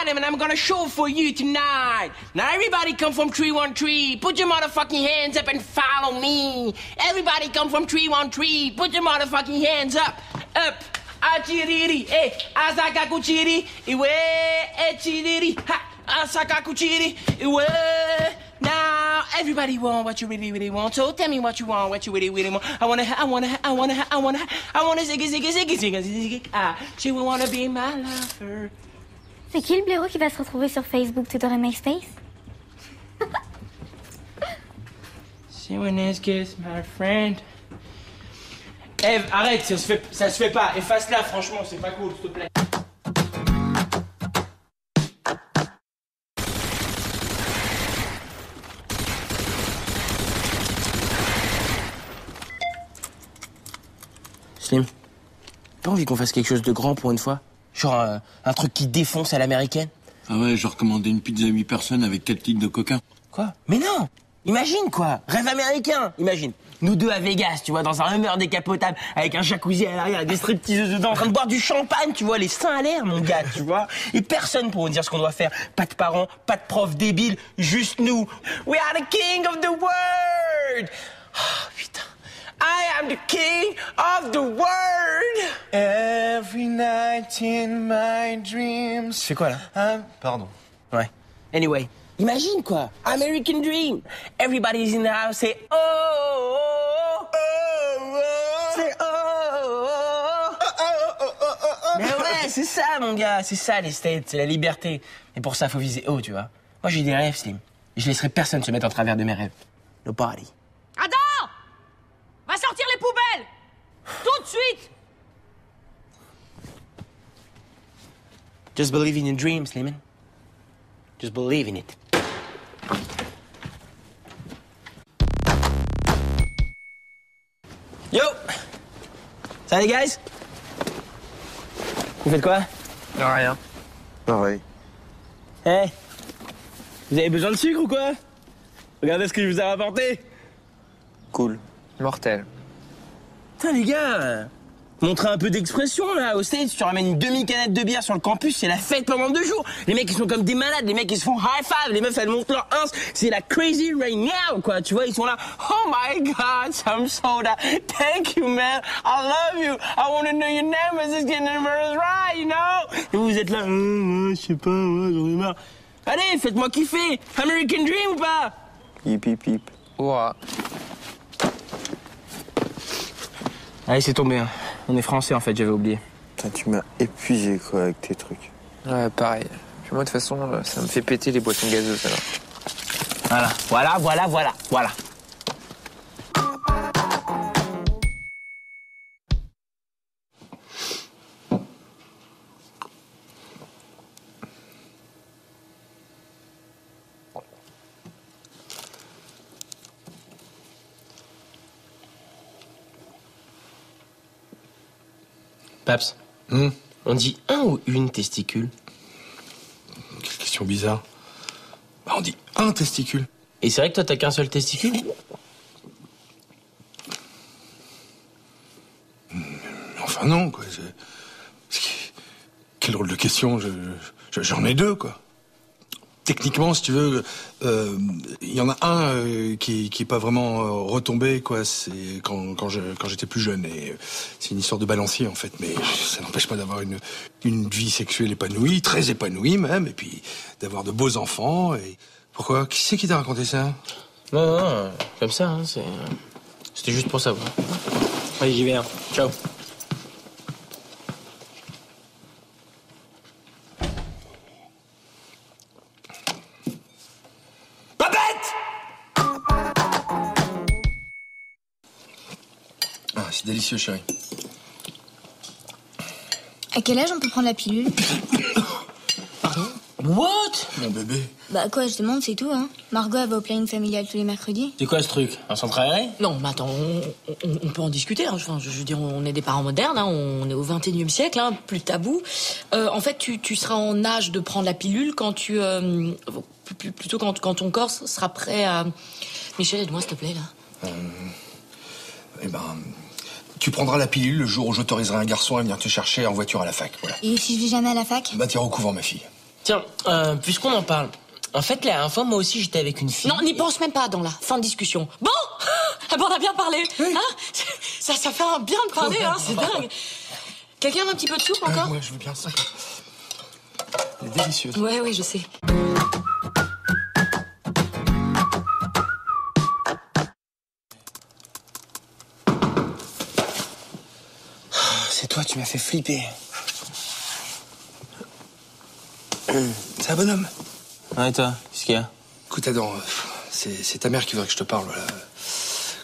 got him, and I'm gonna show for you tonight. Now everybody come from 313. Put your motherfucking hands up and follow me. Everybody come from 313. Put your motherfucking hands up. Up. Achiriri, eh, asakakuchiri, iwe, echiriri, ha, asakakuchiri, iwe. Now, everybody want what you really, really want. So tell me what you want, what you really, really want. I wanna ziggy. Ah, she will wanna be my lover. C'est qui le blaireau qui va se retrouver sur Facebook, Twitter et MySpace? She wanna kiss my friend. Eve, arrête, ça se fait pas. Efface-la, franchement, c'est pas cool, s'il te plaît. Slim, t'as envie qu'on fasse quelque chose de grand pour une fois? Genre un truc qui défonce à l'américaine? Ah ouais, genre commander une pizza à 8 personnes avec 4 litres de coca. Quoi? Mais non! Imagine quoi! Rêve américain! Imagine! Nous deux à Vegas, tu vois, dans un Hummer décapotable, avec un jacuzzi à l'arrière, des stripteaseuses dedans, en train de boire du champagne, tu vois, les seins à l'air, mon gars, tu vois. Et personne pour nous dire ce qu'on doit faire. Pas de parents, pas de profs débiles, juste nous. We are the king of the world! Oh, putain. I am the king of the world! Every night in my dreams. C'est quoi, là? Pardon. Ouais. Anyway. Imagine quoi, American Dream. Everybody's in the house, say oh, oh, oh, oh, oh. Say oh, oh, oh, oh, oh. Mais ouais, c'est ça mon gars, c'est ça les States, c'est la liberté. Et pour ça, faut viser haut, tu vois. Moi j'ai des rêves, Slim. Et je laisserai personne se mettre en travers de mes rêves. Nobody. Adam! Va sortir les poubelles! Tout de suite! Just believe in your dreams, Slimane. Just believe in it. Yo! Ça va les guys? Vous faites quoi? Non, rien. Pareil. Hey! Vous avez besoin de sucre ou quoi? Regardez ce que je vous ai rapporté! Cool. Mortel. Putain les gars! Montrez un peu d'expression là, au States, tu ramènes une demi-canette de bière sur le campus, c'est la fête pendant 2 jours. Les mecs ils sont comme des malades, les mecs ils se font high five, les meufs elles montent leur ins, c'est la crazy right now quoi, tu vois, ils sont là, oh my god, some soda, thank you man, I love you, I want to know your name, is this getting right, you know? Et vous êtes là, je sais pas, j'en ai marre. Allez, faites-moi kiffer, American Dream ou pas? Hip hip hip. Ouah. Allez, c'est tombé. Hein. On est français, en fait, j'avais oublié. Putain, tu m'as épuisé, quoi, avec tes trucs. Ouais, pareil. Puis moi, de toute façon, ça me fait péter les boissons gazeuses, alors. Voilà. Paps, on dit un ou une testicule? Quelle question bizarre. Bah, on dit un testicule. Et c'est vrai que toi, t'as qu'un seul testicule? Enfin non, quoi. Quelle drôle de question. J'en ai 2, quoi. Techniquement, si tu veux, il y en a un qui est pas vraiment retombé, quoi. C'est quand j'étais plus jeune. Et c'est une histoire de balancier, en fait. Mais ça n'empêche pas d'avoir une vie sexuelle épanouie, très épanouie même, et puis d'avoir de beaux enfants. Et pourquoi? Qui c'est qui t'a raconté ça? Non, comme ça, hein, c'était juste pour savoir. Allez, j'y vais, hein. Ciao. C'est délicieux, chérie. À quel âge on peut prendre la pilule? Pardon? What? Mon bébé. Bah quoi, je demande, c'est tout, hein. Margot, elle va au planning familial tous les mercredis. C'est quoi ce truc? Un centre aéré? Non, mais attends, on peut en discuter. Hein. Enfin, je veux dire, on est des parents modernes, hein. On est au XXIe siècle, hein, plus tabou. En fait, tu seras en âge de prendre la pilule quand plutôt quand ton corps sera prêt à... Michel, aide-moi, s'il te plaît, là. Eh ben... Tu prendras la pilule le jour où j'autoriserai un garçon à venir te chercher en voiture à la fac, voilà. Et si je vais jamais à la fac? Bah, t'iras au couvent, ma fille. Tiens, puisqu'on en parle, en fait, la dernière fois, moi aussi, j'étais avec une fille. Non, n'y pense même pas, dans la fin de discussion. Bon, ah bon, on a bien parlé. Oui. Hein, ça fait un bien de parler, hein, c'est dingue. Quelqu'un veut un petit peu de soupe encore? Ouais, je veux bien ça. Elle est délicieuse. Ouais, je sais. C'est toi, tu m'as fait flipper. C'est un bonhomme. Ouais, toi, qu'est-ce qu'il y a? Écoute, Adam, c'est ta mère qui voudrait que je te parle, voilà.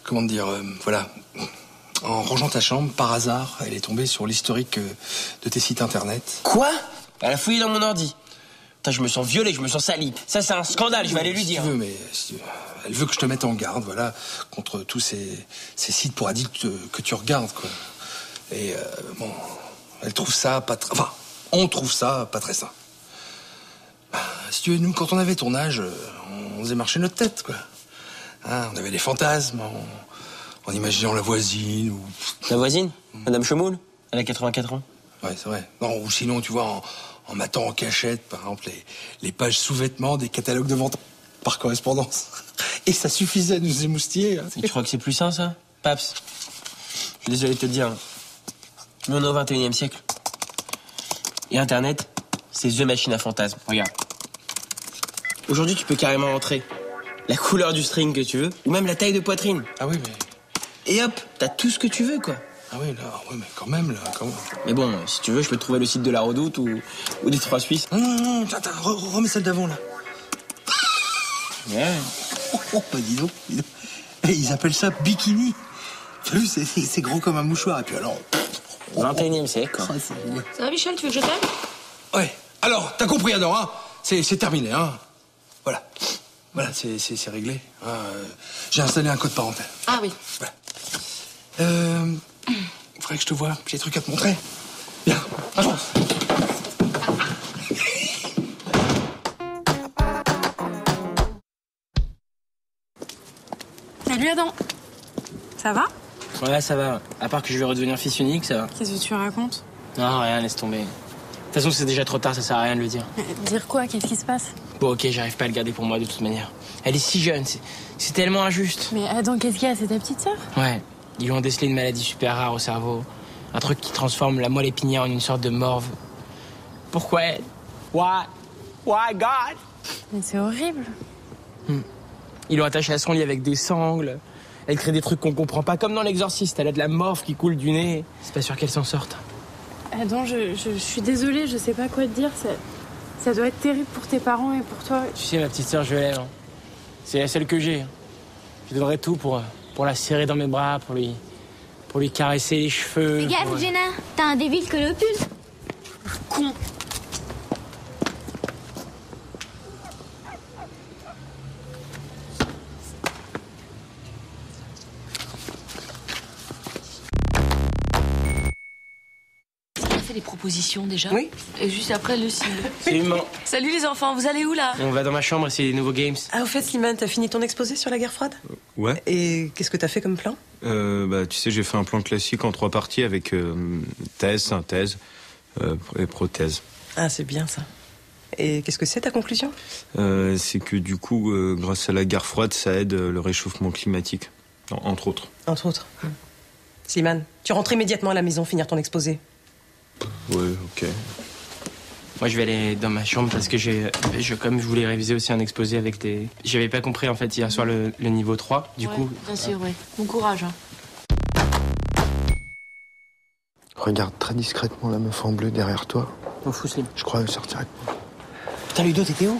Comment te dire, voilà. En rangeant ta chambre, par hasard, elle est tombée sur l'historique de tes sites internet. Quoi? Elle a fouillé dans mon ordi. Putain, je me sens violé, je me sens sali. Ça, c'est un scandale, je vais aller lui dire. Si tu veux, mais elle veut que je te mette en garde, voilà, contre tous ces sites pour adultes que tu regardes, quoi. Et bon, elle trouve ça pas très... Enfin, on trouve ça pas très sain. Si tu veux, nous, quand on avait ton âge, on faisait marcher notre tête, quoi. Hein, on avait des fantasmes, en imaginant la voisine ou... La voisine? Madame Chemoul? Elle a 84 ans. Ouais, c'est vrai. Non, ou sinon, tu vois, en matant en cachette, par exemple, les pages sous-vêtements des catalogues de vente par correspondance. Et ça suffisait à nous émoustiller. Hein. Et tu crois que c'est plus sain, ça? Paps, je suis désolé de te le dire. Mais on est au 21e siècle. Et Internet, c'est the machine à fantasmes. Regarde. Aujourd'hui, tu peux carrément entrer la couleur du string que tu veux, ou même la taille de poitrine. Ah oui, mais... Et hop, t'as tout ce que tu veux, quoi. Ah oui, là, ouais, mais quand même, là, quand même. Mais bon, si tu veux, je peux te trouver le site de la Redoute ou des Trois Suisses. Non, attends, remets celle d'avant, là. Ouais. Oh, bah dis donc. Et ils appellent ça bikini. T'as vu, c'est gros comme un mouchoir. Et puis alors... 21e siècle, quoi. Ça va, Michel, tu veux que je t'aide? Ouais. Alors, t'as compris, Adam, hein? C'est terminé, hein? Voilà. Voilà, c'est réglé. Hein, j'ai installé un code parental. Ah oui. Voilà. Faudrait que je te voie. J'ai des trucs à te montrer. Viens, avance. Salut Adam. Ça va? Ouais, ça va. À part que je vais redevenir fils unique, ça va. Qu'est-ce que tu racontes? Non, rien, laisse tomber. De toute façon, c'est déjà trop tard, ça sert à rien de le dire. Dire quoi? Qu'est-ce qui se passe? Bon, ok, j'arrive pas à le garder pour moi de toute manière. Elle est si jeune, c'est tellement injuste. Mais Adam, qu'est-ce qu'il y a? C'est ta petite sœur? Ouais, ils lui ont décelé une maladie super rare au cerveau. Un truc qui transforme la moelle épinière en une sorte de morve. Pourquoi elle? Why? Why, God? Mais c'est horrible. Ils l'ont attachée à son lit avec des sangles. Elle crée des trucs qu'on comprend pas, comme dans L'Exorciste. Elle a de la morve qui coule du nez. C'est pas sûr qu'elle s'en sorte. Adam, je suis désolée, je sais pas quoi te dire. Ça doit être terrible pour tes parents et pour toi. Tu sais, ma petite sœur, je l'aime. C'est la seule que j'ai. Je donnerais tout pour la serrer dans mes bras, pour lui caresser les cheveux. Fais gaffe, Jenna, t'as un débile que le pull. Con. Des propositions déjà. Oui. Et juste après le cible. C'est humain. Salut les enfants, vous allez où là? On va dans ma chambre, c'est les nouveaux games. Ah, au fait, Slimane, t'as fini ton exposé sur la guerre froide? Ouais. Et qu'est-ce que t'as fait comme plan? Tu sais, j'ai fait un plan classique en 3 parties avec thèse, synthèse et prothèse. Ah, c'est bien ça. Et qu'est-ce que c'est ta conclusion? C'est que du coup, grâce à la guerre froide, ça aide le réchauffement climatique, entre autres. Entre autres. Slimane, tu rentres immédiatement à la maison finir ton exposé. Ouais, ok. Moi, je vais aller dans ma chambre parce que comme je voulais réviser aussi un exposé avec des... J'avais pas compris, en fait, hier soir, le niveau 3. Du coup... Bien sûr, ouais. Bon courage. Hein. Regarde très discrètement la meuf en bleu derrière toi. M'en fous, Slim. Je crois qu'elle sortirait. Putain, Ludo, t'étais où?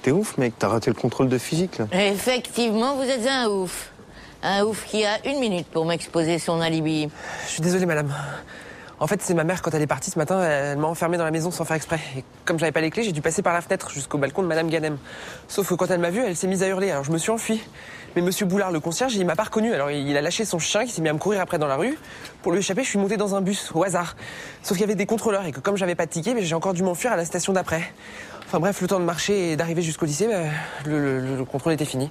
T'es ouf, mec, t'as raté le contrôle de physique, là. Effectivement, vous êtes un ouf. Un ouf qui a 1 minute pour m'exposer son alibi. Je suis désolé, madame. En fait, c'est ma mère, quand elle est partie ce matin, elle m'a enfermé dans la maison sans faire exprès. Et comme j'avais pas les clés, j'ai dû passer par la fenêtre jusqu'au balcon de madame Ganem. Sauf que quand elle m'a vu, elle s'est mise à hurler, alors je me suis enfui. Mais monsieur Boulard, le concierge, il m'a pas reconnu, alors il a lâché son chien qui s'est mis à me courir après dans la rue. Pour lui échapper, je suis monté dans un bus, au hasard. Sauf qu'il y avait des contrôleurs et que comme j'avais pas de ticket, j'ai encore dû m'enfuir à la station d'après. Enfin bref, le temps de marcher et d'arriver jusqu'au lycée, le contrôle était fini.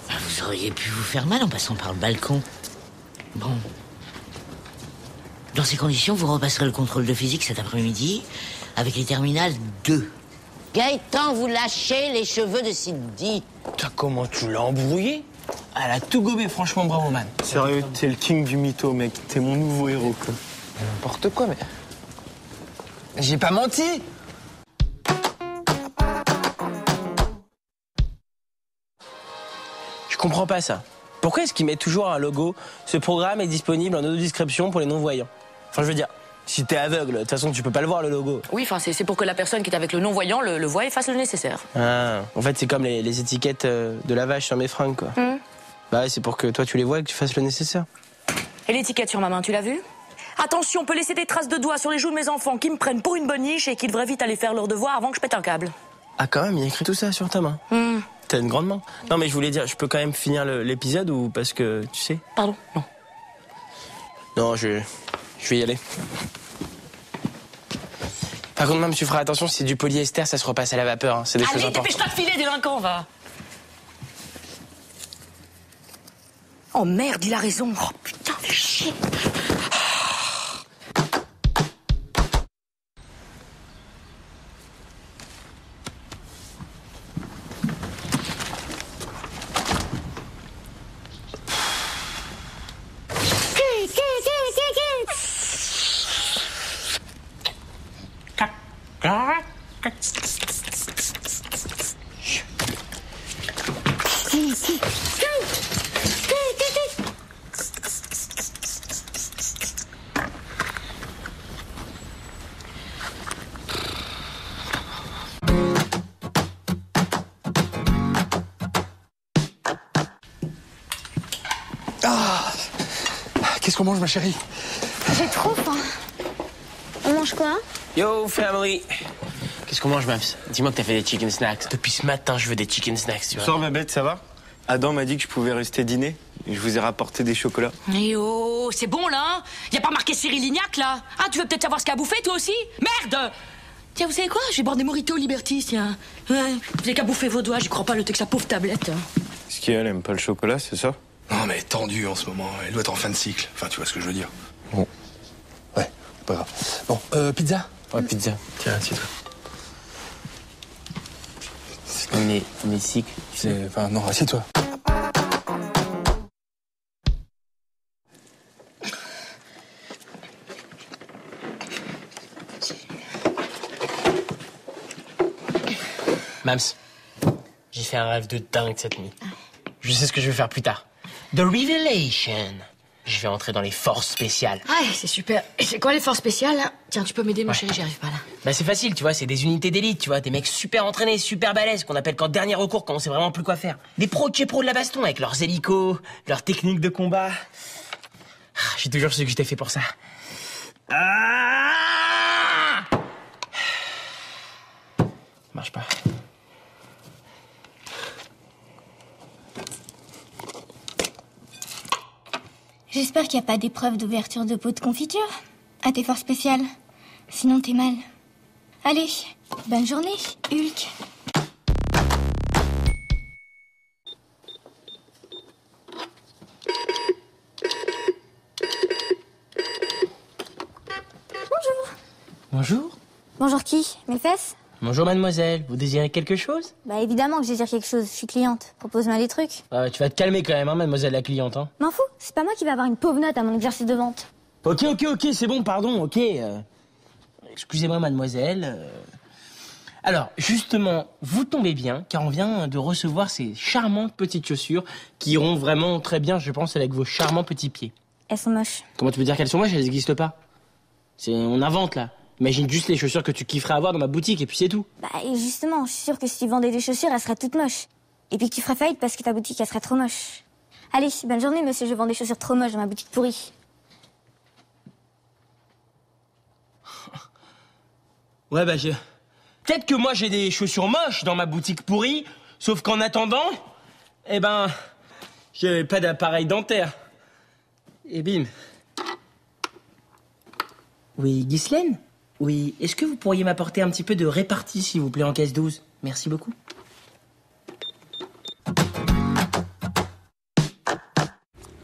Vous auriez pu vous faire mal en passant par le balcon. Bon. Dans ces conditions, vous repasserez le contrôle de physique cet après-midi avec les terminales 2. Gaëtan, vous lâchez les cheveux de Cindy. Putain, comment tu l'as embrouillé? Elle a tout gobé, franchement, bravo, man. Sérieux, t'es le king du mytho, mec. T'es mon nouveau héros, quoi. N'importe quoi, mais... J'ai pas menti. Je comprends pas ça. Pourquoi est-ce qu'ils mettent toujours un logo? Ce programme est disponible en audio-description pour les non-voyants. Enfin, je veux dire, si t'es aveugle, de toute façon, tu peux pas le voir, le logo. Oui, enfin, c'est pour que la personne qui est avec le non-voyant le voie et fasse le nécessaire. Ah, en fait, c'est comme les étiquettes de lavage sur mes fringues, quoi. Bah ouais, c'est pour que toi, tu les vois et que tu fasses le nécessaire. Et l'étiquette sur ma main, tu l'as vue? Attention, on peut laisser des traces de doigts sur les joues de mes enfants qui me prennent pour une boniche et qui devraient vite aller faire leurs devoirs avant que je pète un câble. Ah, quand même, il y a écrit tout ça sur ta main. T'as une grande main. Non, mais je voulais dire, je peux quand même finir l'épisode ou parce que, tu sais... Pardon? Non. Non, je vais y aller. Par contre, même, tu feras attention, si c'est du polyester, ça se repasse à la vapeur. Hein. C'est des choses Allez, importantes. dépêche-toi de filer, délinquant, va. Oh merde, il a raison. Oh putain, fais chier. Qu'est-ce qu'on mange, ma chérie? J'ai trop faim. On mange quoi? Yo, family. Qu'est-ce qu'on mange, Maps? Dis-moi que t'as fait des chicken snacks. Depuis ce matin, je veux des chicken snacks, tu vois. Bonsoir, ma bête, ça va? Adam m'a dit que je pouvais rester dîner. Je vous ai rapporté des chocolats. Eh oh, c'est bon, là, hein? Y a pas marqué Cyril Lignac, là? Ah, tu veux peut-être savoir ce qu'a bouffé, toi aussi? Merde! Tiens, vous savez quoi? Je vais boire des mojitos Liberty, tiens. Ouais, vous avez qu'à bouffer vos doigts, j'y crois pas, le texte sa pauvre tablette. Est-ce qu'elle aime pas le chocolat, c'est ça? Non, mais elle est tendue en ce moment. Elle doit être en fin de cycle. Enfin, tu vois ce que je veux dire. Bon. Ouais, pas grave. Bon, pizza? Ouais, pizza. Tiens, assieds-toi. On est cycle. Enfin, non, assieds-toi. Mams, j'ai fait un rêve de dingue cette nuit. Je sais ce que je vais faire plus tard. The Revelation. Je vais entrer dans les forces spéciales. Ah, c'est super. Et c'est quoi les forces spéciales, là? Tiens, tu peux m'aider, mon chéri, j'y arrive pas, là. Bah c'est facile, tu vois, c'est des unités d'élite, tu vois, des mecs super entraînés, super balèzes, qu'on appelle qu'en dernier recours quand on sait vraiment plus quoi faire. Des pros de chez pros de la baston, avec leurs hélicos, leurs techniques de combat. J'ai toujours su que j'étais fait pour ça. Marche pas. J'espère qu'il n'y a pas d'épreuve d'ouverture de pot de confiture à tes forces spéciales. Sinon, t'es mal. Allez, bonne journée, Hulk. Bonjour. Bonjour. Bonjour qui? Mes fesses? Bonjour mademoiselle, vous désirez quelque chose? Bah évidemment que je désire quelque chose, je suis cliente. Propose-moi des trucs. Tu vas te calmer quand même, hein, mademoiselle la cliente. Hein. M'en fous, c'est pas moi qui vais avoir une pauvre note à mon exercice de vente. Ok, c'est bon, pardon, ok. Excusez-moi mademoiselle. Alors, justement, vous tombez bien, car on vient de recevoir ces charmantes petites chaussures qui iront vraiment très bien, je pense, avec vos charmants petits pieds. Elles sont moches. Comment tu peux dire qu'elles sont moches? Elles n'existent pas. On invente, là. Imagine juste les chaussures que tu kifferais avoir dans ma boutique, et puis c'est tout. Bah justement, je suis sûre que si tu vendais des chaussures, elles seraient toutes moches. Et puis que tu ferais faillite parce que ta boutique, elle serait trop moche. Allez, bonne journée, monsieur, je vends des chaussures trop moches dans ma boutique pourrie. Ouais, bah peut-être que moi j'ai des chaussures moches dans ma boutique pourrie, sauf qu'en attendant, eh ben, j'ai pas d'appareil dentaire. Et bim. Oui, Ghislaine? Oui, est-ce que vous pourriez m'apporter un petit peu de répartie, s'il vous plaît, en caisse 12? Merci beaucoup.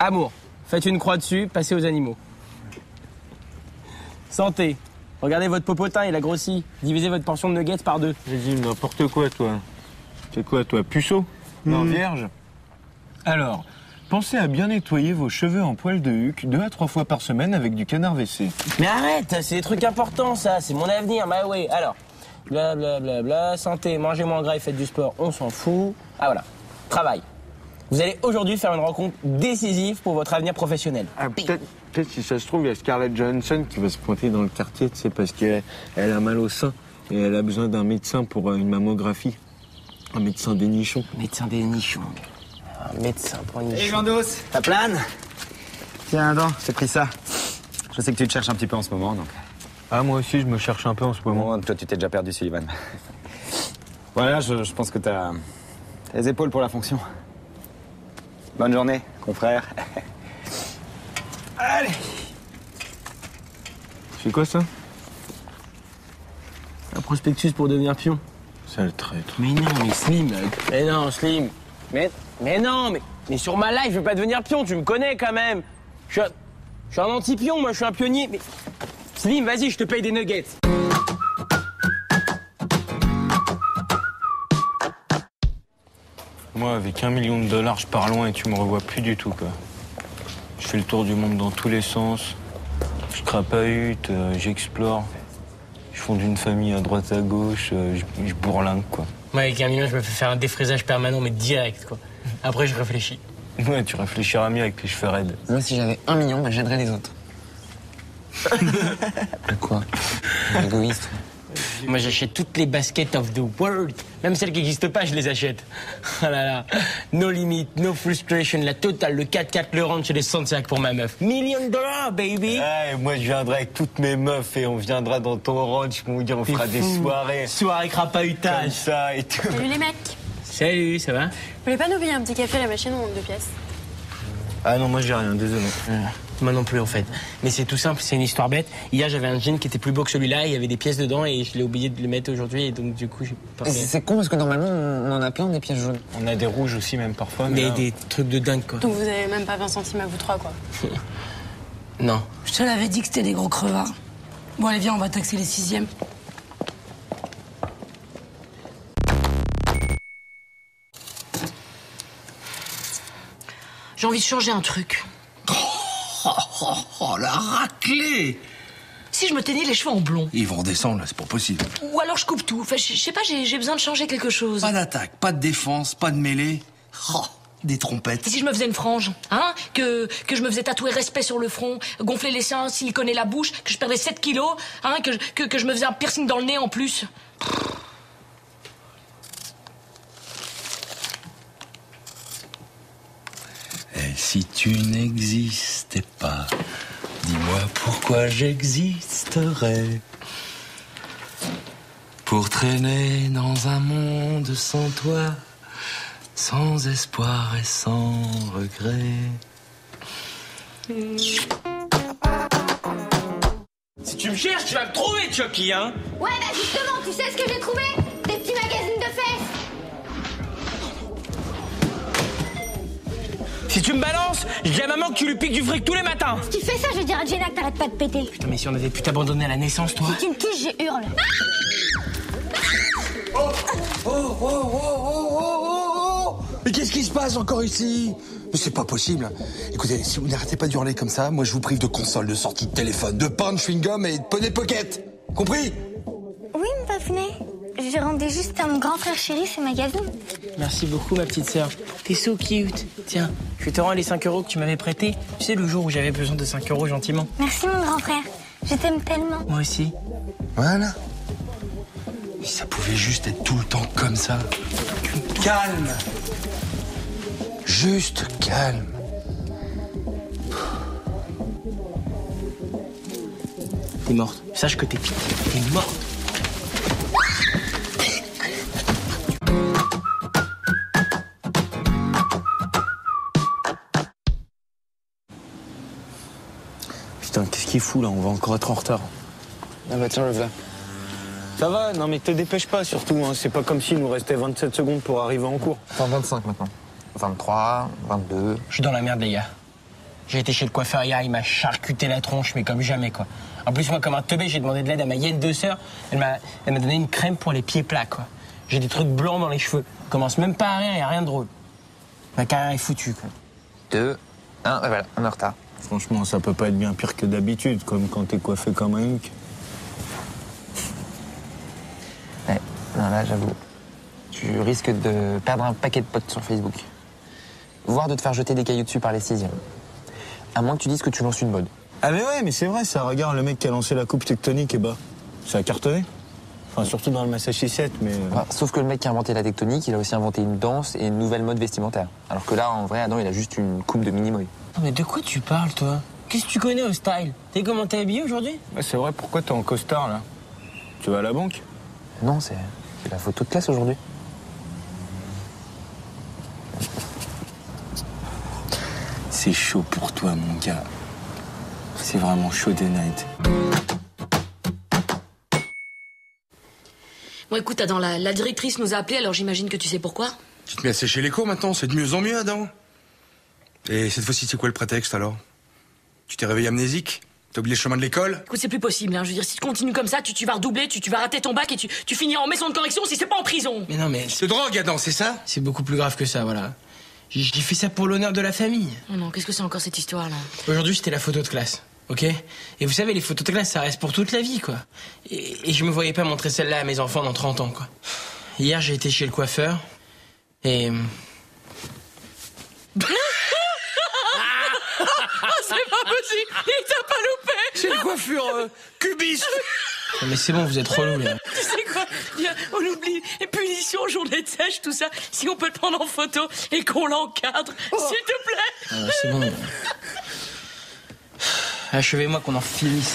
Amour, faites une croix dessus, passez aux animaux. Santé, Regardez votre popotin, il a grossi. Divisez votre portion de nuggets par 2. Vas-y, n'importe quoi, toi. C'est quoi, toi, puceau? Non, vierge? Alors, pensez à bien nettoyer vos cheveux en poil de huc 2 à 3 fois par semaine avec du canard WC. Mais arrête, c'est des trucs importants, ça. C'est mon avenir, bah ouais. Alors, blablabla, santé, mangez moins gras et faites du sport, on s'en fout. Ah voilà, travail. Vous allez aujourd'hui faire une rencontre décisive pour votre avenir professionnel. Ah, peut-être si ça se trouve, il y a Scarlett Johansson qui va se pointer dans le quartier, tu sais, parce qu'elle a mal au sein et elle a besoin d'un médecin pour une mammographie. Un médecin des nichons. Médecin des nichons. Un médecin pour nichons. Hey Jandos, ta plane? Tiens, attends, j'ai pris ça. Je sais que tu te cherches un petit peu en ce moment, donc... Ah, moi aussi, je me cherche un peu en ce moment. Bon, toi, tu t'es déjà perdu, Sullivan. Voilà, je pense que t'as les épaules pour la fonction. Bonne journée, confrère. Allez. C'est quoi ça? Un prospectus pour devenir pion. Sale traître. Mais non, mais Slim. Mais non, Slim. Mais non, mais sur ma life, je veux pas devenir pion, tu me connais quand même. Je suis un anti-pion, moi, je suis un pionnier. Mais Slim, vas-y, je te paye des nuggets. Moi, avec $1 million, je pars loin et tu me revois plus du tout, quoi. Je fais le tour du monde dans tous les sens. Je crapahute, j'explore. Je fonde une famille à droite à gauche, je bourlingue, quoi. Moi, avec $1 million, je me fais faire un défrisage permanent, mais direct, quoi. Après, je réfléchis. Ouais, tu réfléchiras mieux avec tes cheveux raides. Moi, si j'avais 1 million, bah, j'aiderais les autres. Quoi? Égoïste. Moi, j'achète toutes les baskets of the world. Même celles qui n'existent pas, je les achète. Oh là là. No limit, no frustration, la totale, le 4x4, le ranch et les Santiago pour ma meuf. $1 million, baby! Ouais, moi, je viendrai avec toutes mes meufs et on viendra dans ton ranch, on fera des soirées. Soirée crapahutage. Comme ça et tout. Salut les mecs. Salut, ça va? Vous voulez pas nous payer un petit café à la machine en 2 pièces? Ah non, moi j'ai rien, désolé. Moi non plus en fait. Mais c'est tout simple, c'est une histoire bête. Hier j'avais un jean qui était plus beau que celui-là, il y avait des pièces dedans et je l'ai oublié de le mettre aujourd'hui et donc du coup j'ai pas fait. C'est con parce que normalement on en a plein des pièces jaunes. On a des rouges aussi même parfois. Mais là... des trucs de dingue quoi. Donc vous avez même pas 20 centimes à vous 3 quoi. Non. Je te l'avais dit que c'était des gros crevards. Bon allez viens, on va taxer les 6e. J'ai envie de changer un truc. Oh, la raclée! Si je me teignais les cheveux en blond. Ils vont redescendre, là, c'est pas possible. Ou alors je coupe tout. Enfin, je sais pas, j'ai besoin de changer quelque chose. Pas d'attaque, pas de défense, pas de mêlée. Oh, des trompettes. Et si je me faisais une frange, hein? Que je me faisais tatouer respect sur le front, gonfler les seins, siliconer la bouche, que je perdais 7 kilos, hein? Que je me faisais un piercing dans le nez en plus. Et si tu n'existais pas, dis-moi pourquoi j'existerais. Pour traîner dans un monde sans toi, sans espoir et sans regret. Si tu me cherches, tu vas me trouver, Chucky, hein? Ouais, bah justement, tu sais ce que j'ai trouvé? Des petits magazines de fesses. Si tu me balances, je dis à maman que tu lui piques du fric tous les matins. Si tu fais ça, je vais dire à Jenna que t'arrêtes pas de péter. Putain, mais si on avait pu t'abandonner à la naissance, toi. Si tu me touches, je hurle. Mais qu'est-ce qui se passe encore ici? Mais c'est pas possible. Écoutez, si vous n'arrêtez pas d'hurler comme ça, moi je vous prive de console, de sortie de téléphone, de pain, de chewing-gum et de poney pocket. Compris? Oui, mon papounet. Je rendais juste à mon grand frère chéri ce magazine. Merci beaucoup, ma petite sœur. T'es so cute. Tiens, je vais te rendre les 5 € que tu m'avais prêtés. Tu sais, le jour où j'avais besoin de 5 € gentiment. Merci, mon grand frère. Je t'aime tellement. Moi aussi. Voilà. Si ça pouvait juste être tout le temps comme ça. Calme. Juste calme. T'es morte. Sache que t'es morte. Putain, qu'est-ce qu'il fout là? On va encore être en retard. Ah bah tiens, le voilà. Ça va, non mais te dépêche pas surtout, hein. C'est pas comme s'il nous restait 27 secondes pour arriver en cours. Enfin 25 maintenant. 23, 22. Je suis dans la merde, les gars. J'ai été chez le coiffeur hier, il m'a charcuté la tronche, mais comme jamais, quoi. En plus, moi, comme un teubé, j'ai demandé de l'aide à ma hyène de sœur. Elle m'a donné une crème pour les pieds plats, quoi. J'ai des trucs blancs dans les cheveux. Je commence même pas à rire, y a rien de drôle. Ma carrière est foutue, quoi. 2, 1, et voilà, on est en retard. Franchement, ça peut pas être bien pire que d'habitude, comme quand t'es coiffé comme un Hulk. Ouais, non, là, j'avoue. Tu risques de perdre un paquet de potes sur Facebook. Voire de te faire jeter des cailloux dessus par les 6e. À moins que tu dises que tu lances une mode. Ah mais ouais, mais c'est vrai, ça. Regarde, le mec qui a lancé la coupe tectonique, et bah, ça a cartonné. Enfin, surtout dans le Massachusetts, mais... Enfin, sauf que le mec qui a inventé la tectonique, il a aussi inventé une danse et une nouvelle mode vestimentaire. Alors que là, en vrai, Adam, il a juste une coupe de mini-moy. Non, mais de quoi tu parles, toi? Qu'est-ce que tu connais au style? T'es comment t'es habillé aujourd'hui? Ouais, c'est vrai, pourquoi t'es en costard, là? Tu vas à la banque? Non, c'est la photo de classe aujourd'hui. C'est chaud pour toi, mon gars. C'est vraiment chaud des nights. Bon, écoute, Adam, la directrice nous a appelés, alors j'imagine que tu sais pourquoi. Tu te mets à sécher l'écho maintenant, c'est de mieux en mieux, Adam. Et cette fois-ci, c'est quoi le prétexte alors? Tu t'es réveillé amnésique? T'as oublié le chemin de l'école? Écoute, c'est plus possible, hein. Je veux dire, si tu continues comme ça, tu vas redoubler, tu vas rater ton bac et tu finiras en maison de correction si c'est pas en prison. Mais non, mais... De drogue, Adam, c'est ça? C'est beaucoup plus grave que ça, voilà. J'ai fait ça pour l'honneur de la famille. Oh non, qu'est-ce que c'est encore cette histoire-là? Aujourd'hui, c'était la photo de classe, ok? Et vous savez, les photos de classe, ça reste pour toute la vie, quoi. Et je me voyais pas montrer celle-là à mes enfants dans 30 ans, quoi. Hier, j'ai été chez le coiffeur, et... C'est pas possible! Il t'a pas loupé! C'est le coiffure cubiste! Non, mais c'est bon, vous êtes relou, là. Tu sais quoi? On oublie les punitions, journée de sèche, tout ça. Si on peut le prendre en photo et qu'on l'encadre, s'il te plaît! Ah, c'est bon. Achevez-moi qu'on en finisse.